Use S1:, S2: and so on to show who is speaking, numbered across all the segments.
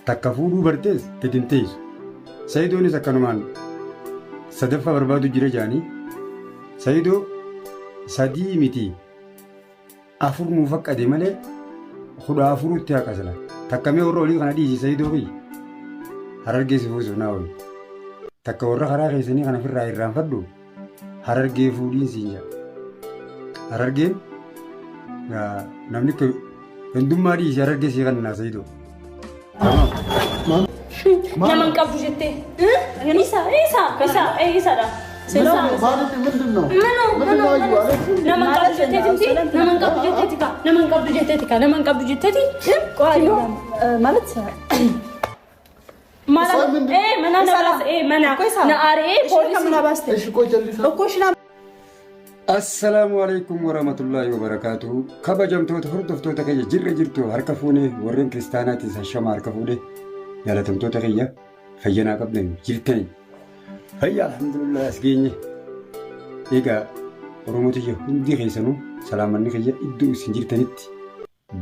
S1: takka fuudhuu bartees gadi hin teessu. Sayidoonis akkanumaan sadaffaa barbaadu jira jaanii. Sayidoo sadii miti afur nuu faqqade malee kudha afurutti haqasala. Takkamee warra olii kana dhiisi Sayidoo biyyi. Harargee si fuusuuf naa oolu. Takka warra karaa keessanii kana ofirraa irraanfadhu harargee fuudhiin siin jira. Harargeen namni hundummaa dhiisi harargee sii kan naa Sayidoo.
S2: Naman qabdu jettee. Isaadha. Naman qabdu jetteeti.
S3: ማለት
S1: Assalaamu alaikum warahmatullahi wabarakatuh. Kabajamtoota hordoftoota kiyya jirra jirtu harka fuune warreen kiristaanaatiin shama harka fuudhe jaalatamtoota kiyya fayyanaa qabdan jirtani. Fayyaa alhamdulillah as geenye. Egaa Oromootiyya hundi keessanuu salaamanni kiyya iddoo isin jirtanitti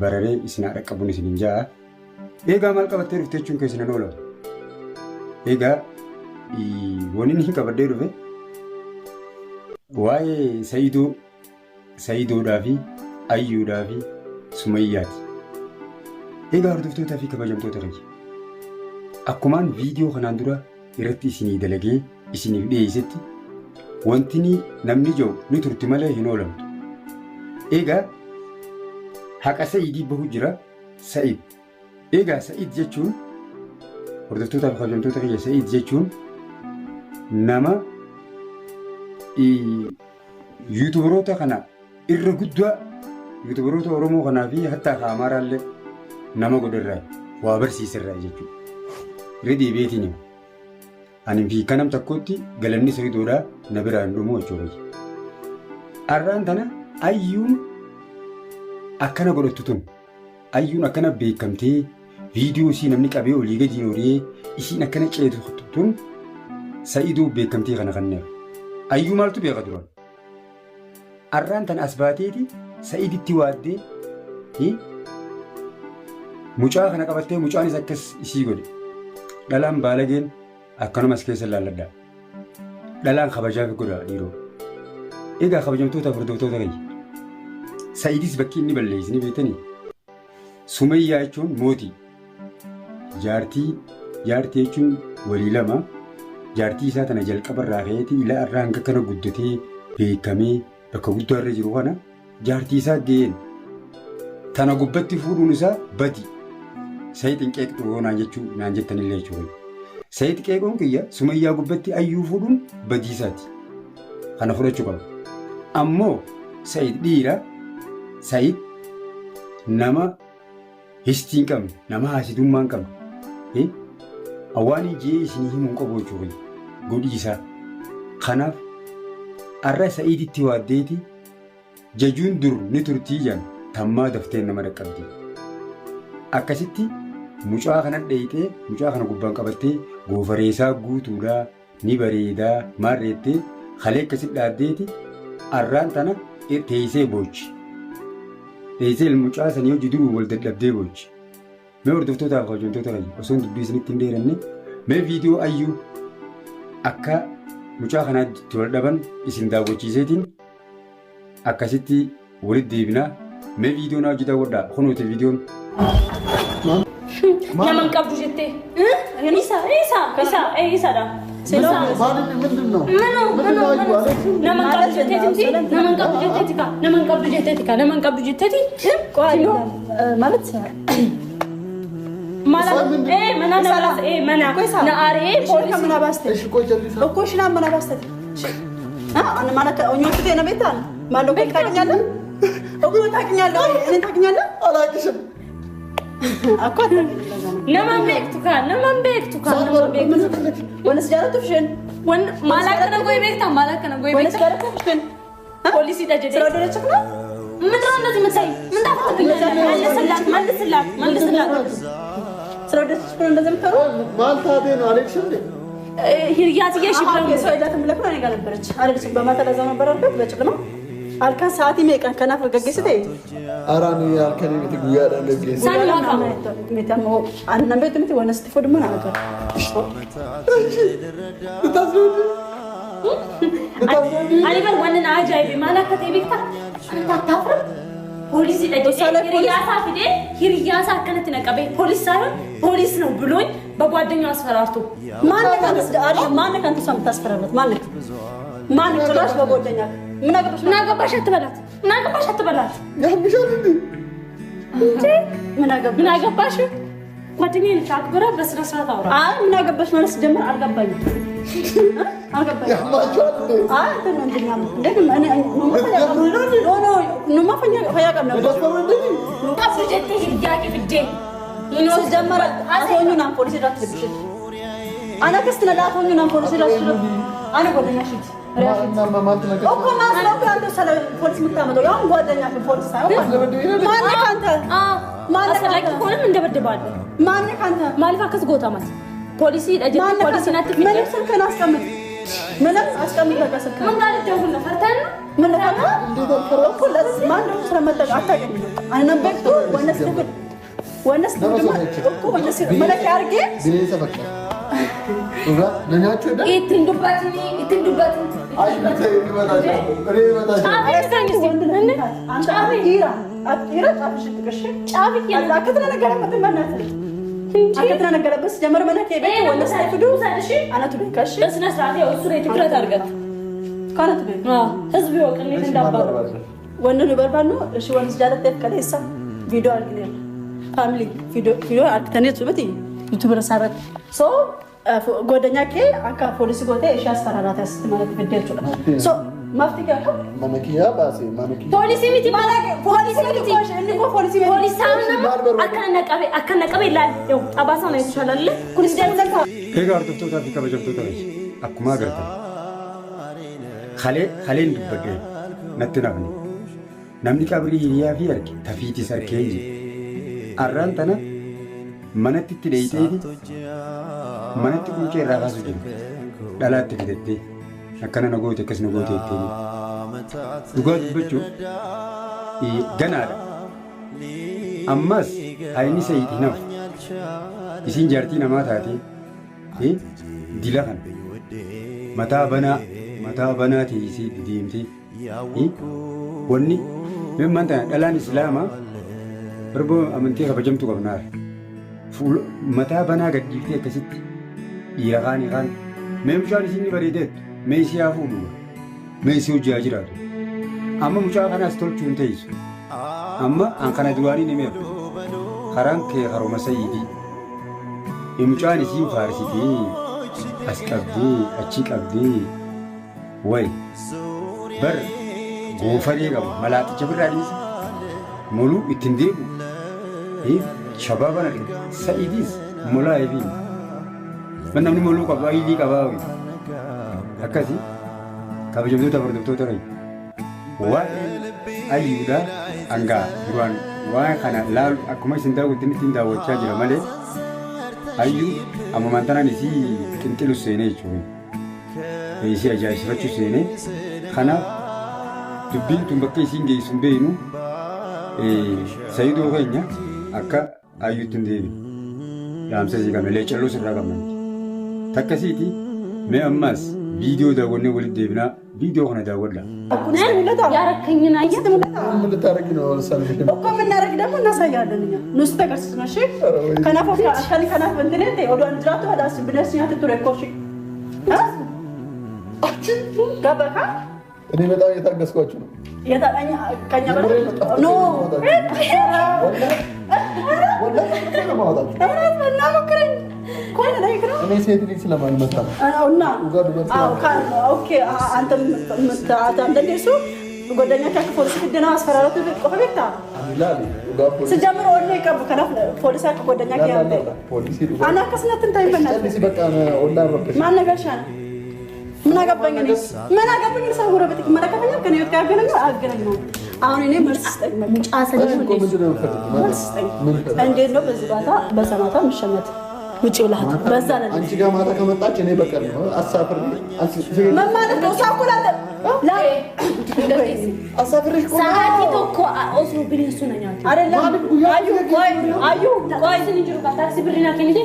S1: bararee isin haadha qabuun isin hin jaa. Egaa maal qabattee dhufte jechuun keessan oola. Egaa waniin hin qabadhee dhufe waa'ee Sayidoodhaa fi Ayyuudhaa fi Sumayyaati. Egaa hordoftootaa fi kabajamtoota kiyya akkumaan viidiyoo kanaan dura irratti isinii dalagee isiniif dhiyeessetti wanti namni jiru ni turti malee hin oolamtu. Egaa haqa Sayidii bahu jira Sayid. Egaa Sayid jechuun hordoftootaa fi kabajamtoota kiyya Sayid jechuun nama yuutubaroota kana irra guddaa yuutubaroota Oromoo kanaa fi hattaa Amaaraallee nama godharraa waa barsiisarraa jechuudha. Irra deebiitiin hima. Ani fi kanam tokkotti galanni Sayidoodhaa na biraan dhumu jechuudha. Arraan tana Ayyuun akkana godhattu tun Ayyuun akkana beekamtee viidiyoo isii namni qabee olii gadi horee isiin akkana ceetu tun Sayidoo beekamtee kana kanneef. Ayyuu maaltu beeka duraan? Arraan tana as baateeti Sayiditti waaddee mucaa kana qabattee mucaanis akkas isii godhe. Dhalaan baalageen akkanumas keessa laalladhaa. Dhalaan kabajaaf godha dhiiroo. Egaa kabajamtoota hordoftoota kiyya. Sayidis bakki inni balleessanii beektanii Sumayyaa jechuun mootii. Jaartii jechuun walii lama. Jaartii isaa tana jalqabarraa ka'eetii ila irraa hanga kana guddatee beekamee bakka guddaa irra jiru kana jaartii isaa ga'een tana gubbatti fuudhuun isaa badi. Sayid hin qeeqxu naan jettanillee jechuudha. Sayid qeequun kiyya Sumayyaa gubbatti Ayyuu fuudhuun badiisaati. Kana fudhachuu qaba. Ammoo Sayid dhiira Sayid nama histii hin qabne nama haasidummaa hin qabne awwaan ijee isinii himuun qabu jechuudha. Godhiisaa. Kanaaf arra Sayiditti waaddeeti jajuun dur ni turtii jan tammaa dafteen nama dhaqqabdi. Akkasitti mucaa kana dheeyitee mucaa kana gubbaan qabattee goofareesaa guutuudhaa ni bareedaa maarreettee kalee akkasitti dhaaddeeti arraan tana teessee boochi. Teessee mucaa sanii hojii duruu wal dadhabdee boochi. Mee hordoftootaaf kabajamtoota kiyya osoo dubbii isinitti hin dheeranne mee viidiyoo Ayyuu akka mucaa kanaatti wal dhaban isin daawwachiiseetiin akkasitti walitti deebinaa. Mee viidiyoo naa hojii daawwadhaa kunuuti viidiyoon.
S2: Naman qabdu jettee. Isaadha. Naman qabdu jetteeti.
S3: ማለት Alkan saati meeqan kanaaf gaggeessite?
S4: Araani halkanii miti guyyaadhaan gaggeessa.
S2: Saan lafa?
S3: Miti ammoo aannan beektu miti waan asitti fudhu mana agar.
S2: Ani bar waan na ajaa'ibe maal akka ta'e beektaa? Ani tattaafra. Poolisi hiriyaasaa fidee hiriyaasaa akkanatti na qabee ፖሊስ ነው ብሎኝ በጓደኛው አስፈራርቶ
S3: ማን ካንተ ሰው የምታስፈራራት ማን ጭራሽ በጓደኛ ምን አገባሽ አትበላት
S4: ያምሻል እንዴ
S3: ምን አገባሽ
S2: ጓደኛዬ ነች አክብራ በስነ ስርዓት አውራ
S3: ምን አገባሽ ማለት ጀመር አልገባኝም
S4: ያማቻል እንዴ
S3: ኖ ማፈኛ ፈያቀም ነው
S2: ቀብጀቴ ሂዳቂ ፍዴ
S3: ይኖስ ጀመረ አቶኙና ፖሊስ ዳትብሽ አና ከስተና ዳቶኙና ፖሊስ ዳትብሽ አና ጓደኛሽ
S4: እና ማንተ ነገር
S3: እኮ ማስረው አንተ ሰለ ፖሊስ ምታመጣው ያው ጓደኛሽ ፖሊስ ሳይሆን ማን ካንተ ማን
S2: አስፈላጊ ሆነም እንደበደባለ
S3: ማን ካንተ
S2: ማልፋ ከስጎታ ማለት ፖሊሲ ለጀት ፖሊሲ ናት
S3: ምን ስልከና አስቀምጥ በቃ ስልከ
S2: ምን ጋር ደውል ነው ፈርተን
S3: ምን ለካ እንዴት ተፈረው ኩለስ ማን ነው ስለመጣ አታቀኝ አነበክቶ ወነስ እኮ ወነስ መለክ ያርጌ
S4: ቤተሰበካ ኡጋ ለኛቸው ደ
S2: ኢትንዱባት
S4: አይ በተይ ይመጣል
S2: አቤታኝ ሲንነ ጫቢ
S3: ኢራ ጫፍሽ ትከሽ ጫቢ ያላከተና ነገር መተመናት አከተና ነገር በስ ጀመር መለክ ሄደ ወነስ አይፍዱ ሳልሽ አናቱ ቢካሽ
S2: በስነ ስርዓት ያው እሱ ላይ ትኩረት አድርገት
S3: ካናቱ ቢ
S2: ህዝብ ይወቅልኝ እንዳባረ
S3: ወንኑ በርባኑ እሺ ወንስ ጃለተ ከለይሳ ቪዲዮ አልግለ ፋሚሊ ቪዲዮ አክተኔት ሱበት ዩቲዩብ ረሳበት ሶ ጎደኛኬ አካ ፖሊስ ጎቴ እሺ አስፈራራት ያስተማረት ቪዲዮቹ ሶ ማፍቲካካ
S4: ማመኪያ ባሴ ማመኪያ
S2: ፖሊስ ሚቲ ባላገ ፖሊስ ሚቲ
S3: እንኮ ፖሊስ
S2: አከነቀበ ይላል ያው አባሳ ነው ይሻላል ፖሊስ ደምሰካ
S1: ኤጋር ዶክተር አፍሪካ በጀብቶ ተበይ አኩማ ገርታ ኸሌን ድበገ ነትናብኒ namni qabrii hiriyaa fi arge tafiiti sarkee arraan tana manatti itti dheeyiteeti manatti quuqee irraa kaasu jiru dhalaatti fidattee akkana na goote akkas na goote jetteeni dhugaa dubbachuuf ganaadha ammas ayni sayitii nafu isin jaartii namaa taatee dila kan mataa banaa teessee dideemtee wanni memang tak dalam Islam berbo amanti kabajamtu kabnar full mata bana gadifte kasit dia kan memang di sini beridet Malaysia full Malaysia jajirat amma mucakan astol cunte isu amma angkana duani ni mer harang ke haruma sayidi mucakan isi farsiti askabdi achikabdi wai ber ጎፈሬ ጋር መላጥቼ ብራዲስ ሙሉ ኢትንዴቡ ሸባባን ሰኢዲስ ሙላይቢ ምንም ሙሉ ቀባይሊ ቀባዊ አካዚ ካብጀምቶ ተበርደቶ ተረይ ዋ አይዩዳ አንጋ ዱራን ዋ ካና ላል አኩማ ሲንዳው ትንቲን ዳወቻ ጅራ ማለ አዩ አማማንታና ኒሲ ቅንጥሉ ሴኔ ቹ ይሲ አጃይ ስፈቹ ሴኔ ካና dubbiin tun bakka isiin geessuun beenu sayidoo keenya akka ayyuutti hin deebiin yaamsa isii qabne leecalloo sirraa qabna takkasiiti mee ammaas viidiyoo daawwannee walitti deebinaa viidiyoo kana daawwadha.
S2: ያረከኝን አየህ
S4: ምን ልታረጊ ነው ወልሳለሽ
S3: እኮ ምን እናረግ ደግሞ እናሳያለን እኛ ኑስ ተቀስነሽ እሺ ከናፎ አካሊ ከናፍ እንትኔ ወደ አንድራቱ አዳስ ብነስኛ ትቱረኮሽ ገበካ
S4: እኔ በጣም እየታገስኳችሁ ነው
S3: የታቀኛ ከኛ በለ ኖ
S4: እኔ ሴት ልጅ ስለማልመጣ
S3: ኦኬ አንተ እንደሱ ጓደኛ ከፖሊስ ግድና አስፈራራቱ ቆፈታ ስጀምር ወለ ይቀብ ከናፍ ፖሊስ ከጓደኛ ያንተ
S4: ፖሊስ
S3: አና ከስነትን ታይፈናል
S4: በቃ ወላ ረብሽ
S3: ማን ነገርሻና ምን አገባኝ ሰው ወረበትክ መረከፈኛ ከኔ ወጣገነኝ አገነኝ አሁን እኔ መልስ ስጠኝ ሙጫ ሰለኝ መልስ ስጠኝ እንዴት ነው በዚህ ባታ በሰማታ ምሸመት ውጪ ብለሃል። በዛ ነው
S4: አንቺ ጋር ማታ ከመጣች እኔ በቀር ነው አሳፍር
S3: ምን ማለት ነው? ሳኩላለ ላይ
S4: አሳፍርሽ
S2: ሰዓት ይቶኮ ኦስሩ ቢሊሱ ነኝ
S3: አይደለም። አዩ
S2: ቆይ ስንጅሩ ታክሲ ብርና ከንዴ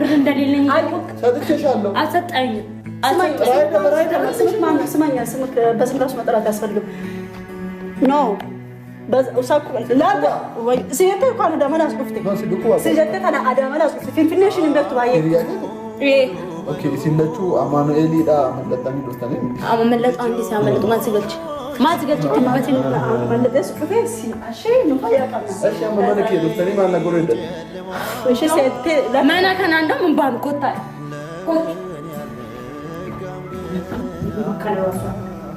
S2: ብር እንደሌለኝ አዩ
S4: ሰጥቼሻለሁ።
S2: አሰጣኝ
S3: ስማኝ በስም ራሱ መጠራት አያስፈልግም። ኖ سيجتة كان أدامنا أسقفتي. سيجتة كان أدامنا أسقفتي. فين فينيش نبغى تبايع. إيه.
S4: أوكي سيلتشو أمانو إلي دا ملتاني دوستاني.
S2: ملت عندي سامل ما تقولش. ما تقولش كم بس
S3: ملت أسقفتي سي أشيء نفايا كنا.
S4: أشياء ما أنا كي دوستاني ما أنا قريت.
S3: وش سيجتة.
S2: ما أنا كان عندهم من بام كوتا.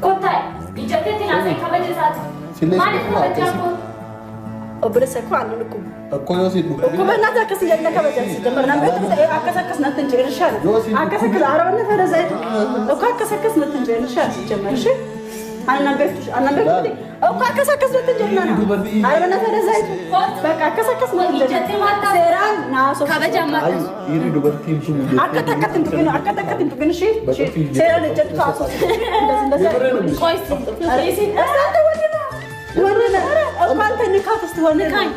S2: كوتا. يجتة تناسي كبدي سات.
S3: وبرس أكو عنو لكم.
S4: أكو يوسيد.
S3: أكو بنا ذاك سيجنا كبدي جمرنا بيت أكسكس نتنجي إرشاد. أكسكس عربنا فهذا زين. أكو أكسكس نتنجي إرشاد جمرشة. أنا بيفتش أكو أكسكس نتنجي إرشاد. عربنا فهذا زين. بق أكسكس نتنجي. سيران ناسو. كبدي ما.
S4: يري دوبر تيم شو.
S3: أكتكت تبين شيء. سيران الجد كاسو.
S2: كويس.
S3: ورنا أكو أنت نكات استوى
S2: نكاني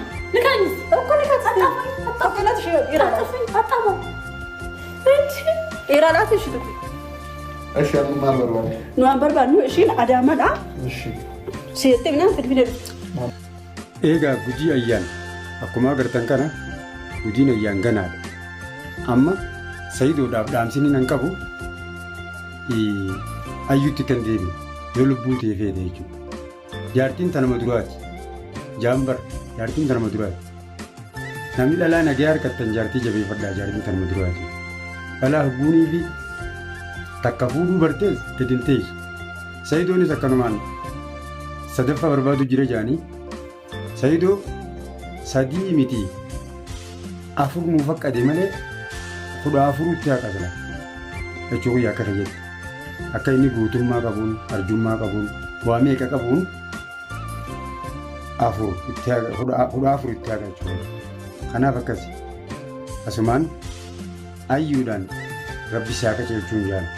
S3: أكو نكات استوى أكو لا تشيل إيران
S2: أطعمه
S3: إيران لا تشيل
S4: أشياء ما بروان
S3: نوامبر بانو إشين أدامة لا
S4: إشي
S3: سيرتي منام في الفيلم
S1: إيجا بودي أيان أكو ما قرتن كنا بودي أيان جنا أما سيدو دام سني ننكبو أيوتي كنديري يلبوتي في ديجو jaartiin tana maduraati jaambar jaartiin tana maduraati namni dhalaa nagee harkattan jaartii jabeeffadhaa jaartiin tana maduraati dhalaa hubbuunii fi takka fuudhuu bartees gedintees sayidoonis akkanumaan sadaffaa barbaadu jira jaanii sayidoo sadii miti afur nuuf akkade malee kudha afurutti haqasla jechuu guyyaa akka fayyadu akka inni guutummaa qabuun arjummaa qabuun waa meeqa qabuun kudha afur itti haqa jechuudha. Kanaaf akkasi asumaan ayyuudhaan rabbi isaa qaceelchuun jaala.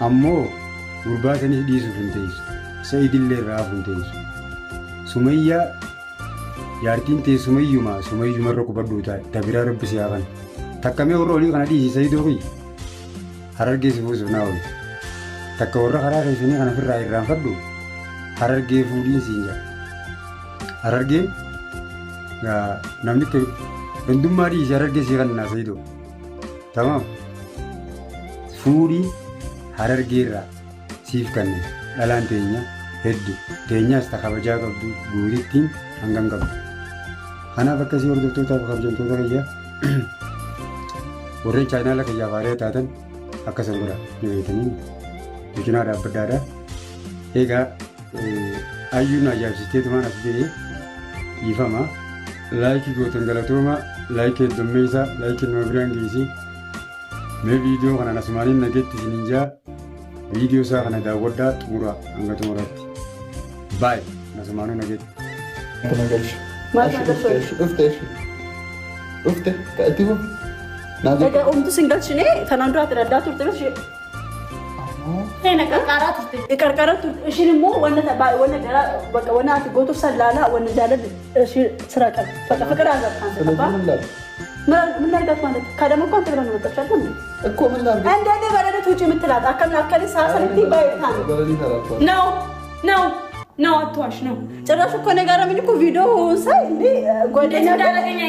S1: Ammoo gurbaasanii dhiisuuf hin teessu. Sa'idillee irraa hin teessu. Sumayyaa jaartiin ta'e sumayyumarra qubadhuu taa'e dabiraa rabbi siyaa kana. Takkamee warra olii kana dhiisii Sa'idoo fi harargee si fuusuuf naa oolu. Takka warra karaa keessanii kana ofirraa irraanfadhu harargee fuudhiin siin jira. Harargeen namni hundummaa dhiisee harargee sii kan naa Sa'idoo. Tamaam fuudhii harargeerraa siif kanneen dhalaan teenya hedduu teenyaas ta kabajaa qabdu guutittiin hangam qabdu. Kanaaf akkasii hordoftootaaf kabajamtoota kiyyaa warreen chaayinaala kiyyaa faaree taatan akkasan godha ni beekanii biqinaa dhaabbaddaadha. Egaa ayyuun ajaa'ibsiistee tumaan as ba'ee dhiifama laayikii gootan galatooma laayikii heddummeessaa laayikii nama biraan geessii mee viidiyoo kana asumaaniin nageetti isiniin jaa viidiyoo isaa kana daawwadhaa xumura hanga xumuraatti baay asumaanuu nageetti.
S4: Ufte ka'atiifu.
S3: Egaa umtu singal shine kanaan dura ati addaa turte bishee.
S2: qarqaraa turte.
S3: Qarqaraa turte ishiin immoo wanna gara bakka wanna ati gootuuf sallaalaa wanna jaaladhu ishii sira qabu. Bakka fiqira agartaan ta'aa. ምን ላድርጋት ማለት ካደም እኮ አንተ ብለህ ነው መጣቻለህ
S4: እኮ ምን ላድርግ
S3: አንዴ በረደት ውጪ የምትላት አከለ ሳሰልቲ ባይታ ነው አትዋሽ ነው ጭራሽ እኮ ነገር ምን እኮ ቪዲዮ ሳይ እንዴ ጓደኛ ዳረገኛ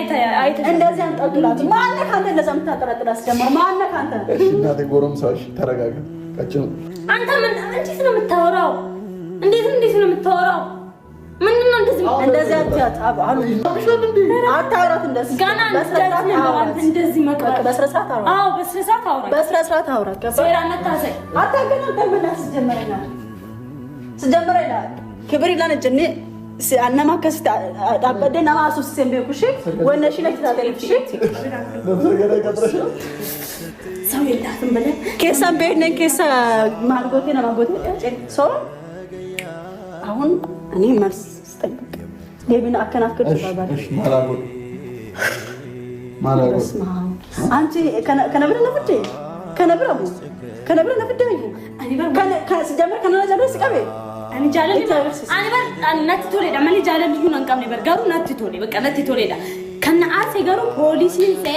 S3: አይተ እንደዚህ አንጠልጥላት ማን ካንተ እንደዛ የምታጠራጥራት አስጀመር ማን ካንተ
S4: እሺ እናቴ ጎረምሳሽ ተረጋጋ ቀጭን
S2: አንተ ምን እንዴት ነው የምታወራው እንዴት ነው የምታወራው ምንድነው እንደዚህ
S3: አትያት አሉ አታውራት እንደዚህ
S2: ጋና እንደዚህ መቅረብ
S3: በስረሳት አውራ
S2: አዎ በስረሳት አውራ ከሰራ መታሰይ
S3: አታገና ተመላስ ስጀመረና ክብር ይላን ጀኔ አናማ ከስታ አበደ ናማሱስ ሰምበኩሽ ወነሽ ለክታተልሽ ሰው የላትም ብለ ከሳም በእነ ከሳ ማርጎቴ ናማጎቴ ሶ አሁን እኔ መልስ ስጠብቅ ሌብና አከናፍከር ተባባለ
S4: እሺ ማላጎት ማላውቀው
S3: አንቺ ከነብረ ነፍዴ ከነብረሙ ከነብረ ነፍዴ ሲጀመር ከነና ጀምሮ ሲቀቤ
S2: እኔ ጃለል እኔ በር ናት ቶሌዳ ማን ጃለል ይሁን አንቀም ነበር ጋሩ ናት ቶሌ በቃ ናት ቶሌዳ ከነ አሴ ጋሩ ፖሊሲን ተ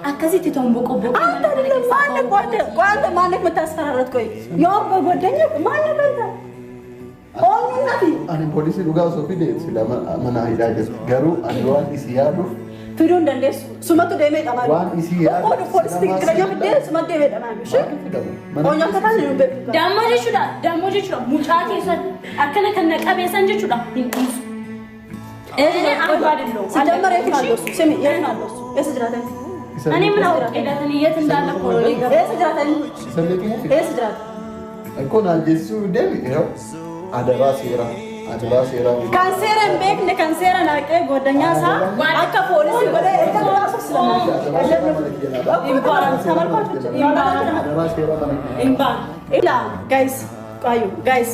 S2: አከሲት ተንቦቆ ቦቆ
S3: አንተ ማን መታስፈራረት ቆይ ያው በጎደኛ ማን ነበር
S4: ani polisi dhugaa osoo fide sila mana hidhaa jiru garuu ani waan isii yaadu
S3: fiduu hin dandeessu sumatu deemee qabaatu
S4: waan isii yaadu
S3: polisi tiranya fidee sumatu deemee qabaatu onyaa kataan hin beeku
S2: dammo jechuudha mucaa keessa akkana kan qabeessan jechuudha hin dhiisu አባደለው
S3: ሲጀመር የት ነው ስሚ የት ነው የት ጅራተን
S2: እኔ ምን አውቄዳተን የት እንዳለ ኮሎኔ
S3: የት ጅራተን የት ጅራት
S4: እኮ ናጀሱ ደም ይሄው አደራ ሴራ
S3: ካንሰርን ቤክ ካንሰር ናቀ ጎደኛ ሳ አካ ፖሊስ ወደ ተራሱ ስለማይ ኢምባን ተመልካቾች ኢምባን ኢላ ጋይስ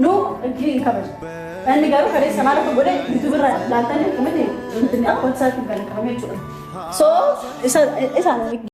S3: ኖ እንጂ ከበል እኔ ጋር ከሬ ሰማራ ከጎደ ዩቲዩበር ላንተ ነው ከመቴ እንትን ያቆንሳት ይባላል ከመቼ ሶ ኢሳ